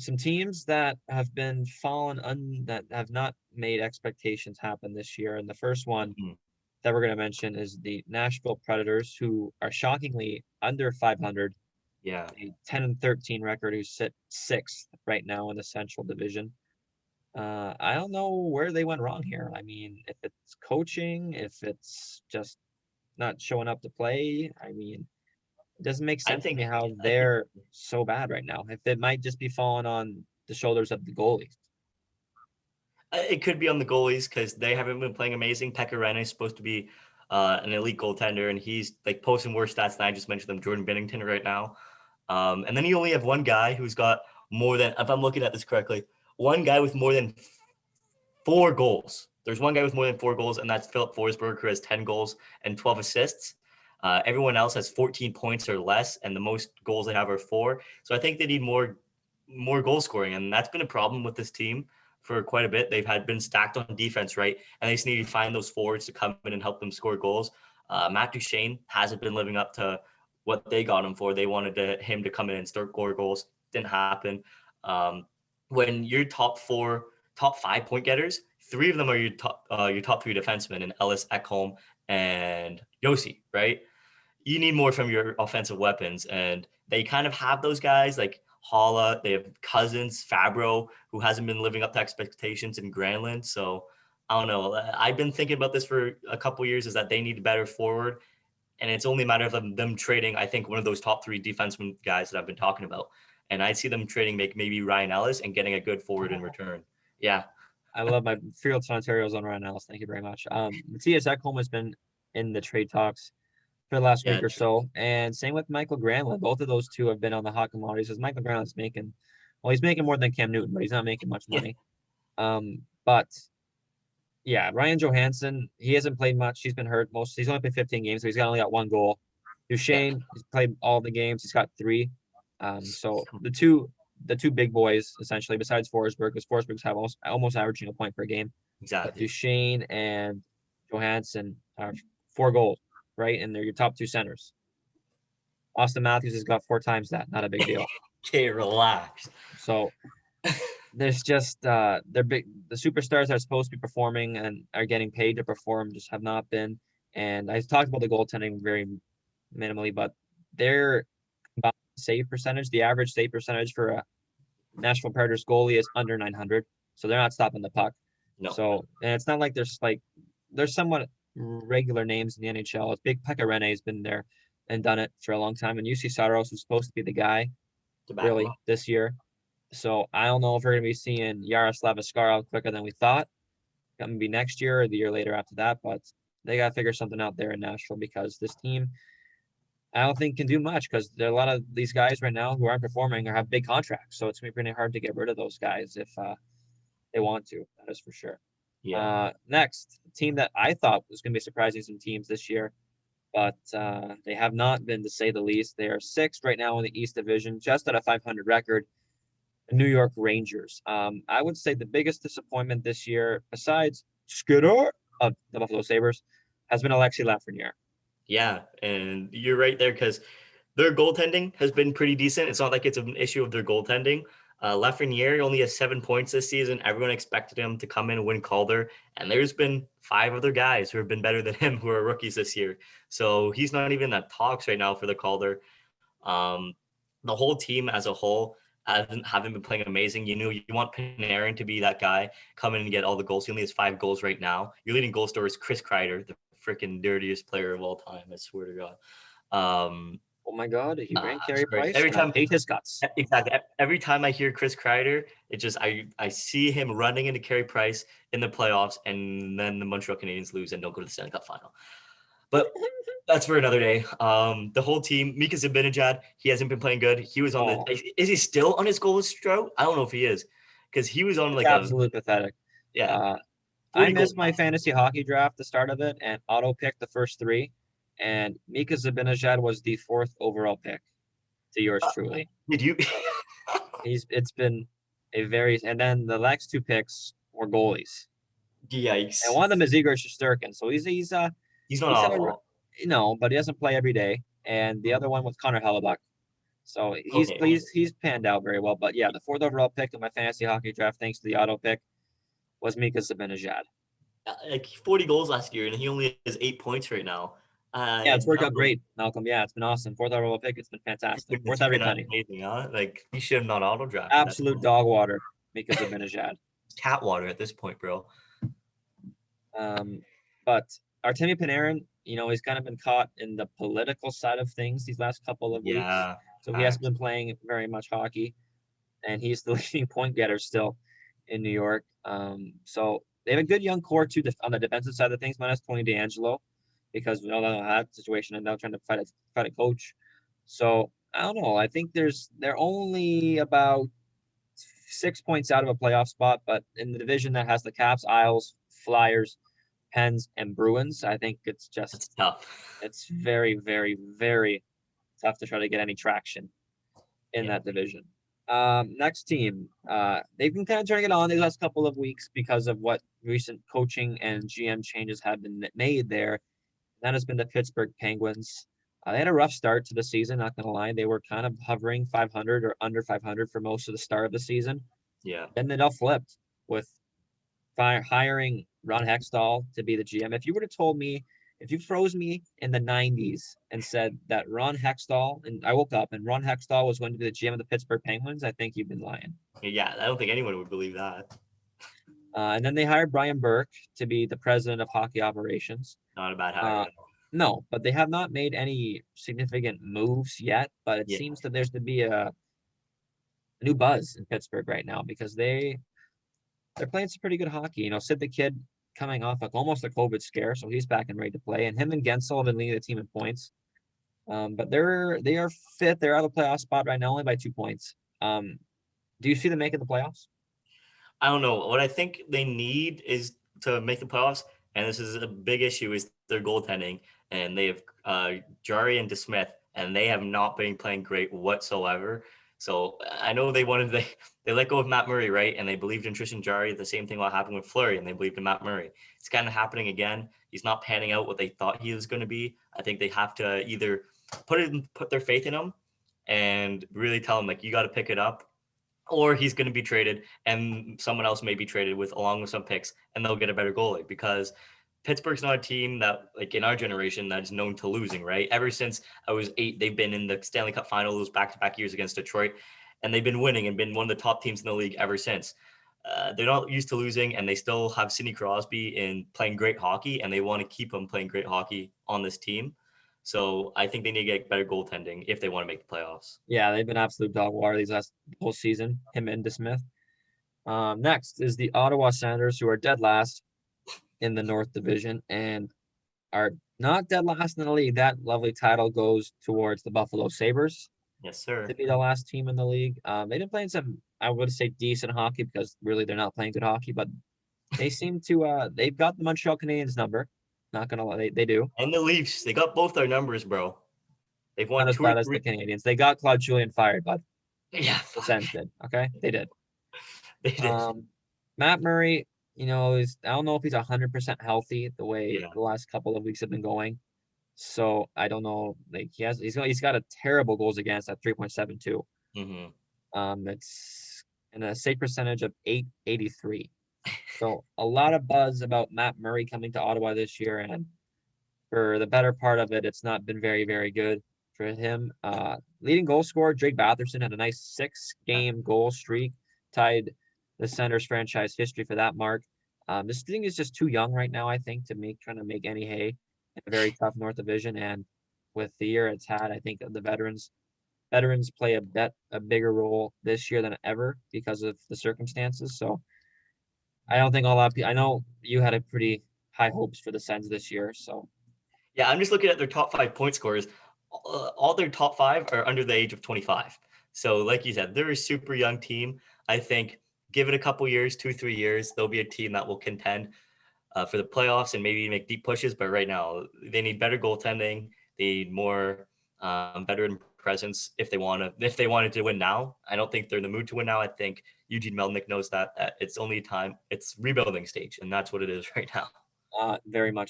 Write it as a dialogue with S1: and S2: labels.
S1: some teams that have been that have not made expectations happen this year. And the first one
S2: Mhm.
S1: that we're going to mention is the Nashville Predators, who are shockingly under 500,
S2: Yeah.
S1: a 10-13 record, who sit sixth right now in the Central Division. I don't know where they went wrong here. I mean, if it's coaching, if it's just not showing up to play, I mean, it doesn't make
S2: I
S1: sense to me
S2: think
S1: how
S2: I think
S1: they're so bad right now. If it might just be falling on the shoulders of the goalies.
S2: it could be on the goalies because they haven't been playing amazing. Pekka Rinne is supposed to be an elite goaltender, and he's like posting worse stats than I just mentioned them. Jordan Binnington right now, and then you only have one guy who's got more than, if I'm looking at this correctly, one guy with more than 4 goals. There's one guy with more than 4 goals, and that's Philip Forsberg, who has 10 goals and 12 assists. Everyone else has 14 points or less, and the most goals they have are 4. So I think they need more goal scoring, and that's been a problem with this team for quite a bit. They've been stacked on defense, right? And they just need to find those forwards to come in and help them score goals. Matt Duchene hasn't been living up to what they got him for. They wanted him to come in and start score goals. Didn't happen. When your top 5 point getters, 3 of them are your top 3 defensemen in Ellis, Ekholm, and Yossi, right? You need more from your offensive weapons, and they kind of have those guys like Holla. They have Cousins, Fabro, who hasn't been living up to expectations in Granlund. So I don't know. I've been thinking about this for a couple years, is that they need a better forward, and it's only a matter of them trading, I think, one of those top 3 defenseman guys that I've been talking about. And I see them trading maybe Ryan Ellis and getting a good forward in return. Yeah.
S1: I love my Fields Ontario's on Ryan Ellis. Thank you very much. Matthias Ekholm has been in the trade talks for the last
S2: Yeah.
S1: week or so, and same with Michael Granlund. Both of those two have been on the hot commodities. As Michael Granlund's making, well, he's making more than Cam Newton, but he's not making much
S2: Yeah.
S1: money. But yeah, Ryan Johansson, he hasn't played much. He's been hurt most. He's only played 15 games, so he's only got 1 goal.
S2: Yeah.
S1: Duchene, he's played all the games. He's got 3. So the two big boys essentially, besides Forsberg, because Forsberg's have almost averaging a point per game. But
S2: Exactly.
S1: Duchene and Johansson are 4 goals, right? And they're your top 2 centers. Austin Matthews has got 4 times that. Not a big deal.
S2: Okay, relax.
S1: So there's just they're big. The superstars that are supposed to be performing and are getting paid to perform just have not been. And I talked about the goaltending very minimally, but their save percentage, the average save percentage for a Nashville Predators goalie is under 900, so they're not stopping the puck.
S2: No.
S1: So, and it's not like there's somewhat regular names in the NHL. It's Big Pekka Rinne has been there and done it for a long time, and UC Saros was supposed to be the guy
S2: To back him
S1: really
S2: up.
S1: this year. So I don't know if we're going to be seeing Yaroslav Askarov quicker than we thought. Going to be next year or the year later after that, but they got to figure something out there in Nashville because this team, I don't think, can do much because there are a lot of these guys right now who aren't performing or have big contracts. So it's going to be pretty hard to get rid of those guys if they want to. That is for sure.
S2: Yeah.
S1: Next, team that I thought was going to be surprising some teams this year, but they have not been, to say the least. They are 6th right now in the East Division, just at a 500 record. New York Rangers. I would say the biggest disappointment this year, besides Skidor of the Buffalo Sabres, has been Alexi Lafreniere.
S2: Yeah, and you're right there because their goaltending has been pretty decent. It's not like it's an issue of their goaltending. Lafreniere only has 7 points this season. Everyone expected him to come in and win Calder, and there's been 5 other guys who have been better than him who are rookies this year. So he's not even at talks right now for the Calder. The whole team as a whole haven't been playing amazing. You want Panarin to be that guy, come in and get all the goals. He only has 5 goals right now. Your leading goal scorer is Chris Kreider, the freaking dirtiest player of all time. I swear to God.
S1: Oh my God, he ran Carey
S2: Sorry.
S1: Price and I hate his guts.
S2: Exactly. Every time I hear Chris Kreider, it just I see him running into Carey Price in the playoffs, and then the Montreal Canadiens lose and don't go to the Stanley Cup final. But that's for another day. The whole team, Mika Zibanejad, he hasn't been playing good. He was on is he still on his goal drought? I don't know if he is, because he was on like
S1: absolutely pathetic.
S2: Yeah.
S1: I missed my fantasy hockey draft, the start of it, and auto picked the first 3. And Mika Zibanejad was the 4th overall pick to yours truly.
S2: Did you?
S1: It's been a very, and then the next 2 picks were goalies.
S2: Yikes.
S1: And one of them is Igor Shesterkin. So he's
S2: not awful.
S1: But he doesn't play every day. And the other one was Connor Hellebuck. So
S2: Okay.
S1: he's panned out very well. But yeah, the 4th overall pick in my fantasy hockey draft, thanks to the auto pick, was Mika Zibanejad.
S2: Like 40 goals last year, and he only has 8 points right now.
S1: Yeah, it's worked
S2: Tell
S1: out
S2: him
S1: great, Malcolm. Yeah, it's been awesome. 4th overall pick, it's been fantastic.
S2: it's
S1: Worth every
S2: been
S1: penny.
S2: amazing, huh? Like you should have not auto drafted that.
S1: Absolute dog water, Mika Zibanejad.
S2: Cat water at this point, bro.
S1: But Artemia Panera, he's kind of been caught in the political side of things these last couple of weeks.
S2: Yeah.
S1: So he hasn't been playing very much hockey, and he's the leading point getter still in New York. So they have a good young core too on the defensive side of things, minus Tony DeAngelo, because we all know that situation, and now trying to fight a coach. So I don't know. I think they're only about 6 points out of a playoff spot, but in the division that has the Caps, Isles, Flyers, Pens, and Bruins, I think it's
S2: That's tough.
S1: it's very, very, very tough to try to get any traction in
S2: Yeah.
S1: that division. Next team, they've been kind of turning it on these last couple of weeks because of what recent coaching and GM changes have been made there. That has been the Pittsburgh Penguins. They had a rough start to the season, not going to lie. They were kind of hovering 500 or under 500 for most of the start of the season.
S2: Yeah.
S1: Then it all flipped with hiring Ron Hextall to be the GM. If you would have told me, if you froze me in the 90s and said that Ron Hextall, and I woke up and Ron Hextall was going to be the GM of the Pittsburgh Penguins, I think you've been lying.
S2: Yeah, I don't think anyone would believe that.
S1: And then they hired Brian Burke to be the president of hockey operations.
S2: Not a bad hire.
S1: No, but they have not made any significant moves yet. But it
S2: Yeah.
S1: seems that there's to be a new buzz in Pittsburgh right now because they're playing some pretty good hockey. Sid the Kid coming off almost a COVID scare, so he's back and ready to play. And him and Gensel have been leading the team in points. But they are fifth. They're out of the playoff spot right now, only by 2 points. Do you see them making the playoffs?
S2: I don't know. What I think they need is to make the playoffs, and this is a big issue, is their goaltending. And they have Jari and DeSmith, and they have not been playing great whatsoever. So I know they let go of Matt Murray, right? And they believed in Tristan Jari. The same thing will happen with Fleury, and they believed in Matt Murray. It's kind of happening again. He's not panning out what they thought he was going to be. I think they have to either put their faith in him and really tell him, like, you got to pick it up, or he's going to be traded and someone else may be traded along with some picks, and they'll get a better goalie, because Pittsburgh's not a team that, like, in our generation, that's known to losing, right? Ever since I was 8, they've been in the Stanley Cup final those back-to-back years against Detroit, and they've been winning and been one of the top teams in the league ever since. They're not used to losing, and they still have Sidney Crosby in playing great hockey, and they want to keep him playing great hockey on this team. So I think they need to get better goaltending if they want to make the playoffs.
S1: Yeah, they've been absolute dog water these last whole season, him and DeSmith. Next is the Ottawa Senators, who are dead last in the North Division and are not dead last in the league. That lovely title goes towards the Buffalo Sabres.
S2: Yes, sir.
S1: To be the last team in the league. They've been playing some, I would say, decent hockey, because really they're not playing good hockey, but they seem to, they've got the Montreal Canadiens number. Not going to lie, they do.
S2: And the Leafs, they got both our numbers, bro. They've won
S1: Not as
S2: 2
S1: bad
S2: or
S1: as the
S2: 3.
S1: Canadiens. They got Claude Julien fired, but
S2: Yeah,
S1: the Sens did. Okay, they did.
S2: they did.
S1: Matt Murray, I don't know if he's 100% healthy the way
S2: Yeah.
S1: the last couple of weeks have been going. So I don't know. Like he's got a terrible goals against at 3.72. It's in a save percentage of 883. So a lot of buzz about Matt Murray coming to Ottawa this year, and for the better part of it, it's not been very, very good for him. Leading goal scorer Drake Batherson had a nice 6-game goal streak, tied the Senators franchise history for that mark. This thing is just too young right now, I think, to trying to make any hay in a very tough North Division. And with the year it's had, I think the veterans play a bigger role this year than ever because of the circumstances. So I don't think I know you had a pretty high hopes for the Sens this year. So
S2: Yeah, I'm just looking at their top 5 point scorers. All their top 5 are under the age of 25. So like you said, they're a super young team. I think give it a couple years, 2-3 years, they'll be a team that will contend for the playoffs and maybe make deep pushes. But right now, they need better goaltending. They need more veteran presence if they wanted to win now. I don't think they're in the mood to win now. I think Eugene Melnick knows that it's only time. It's rebuilding stage, and that's what it is right now.
S1: very much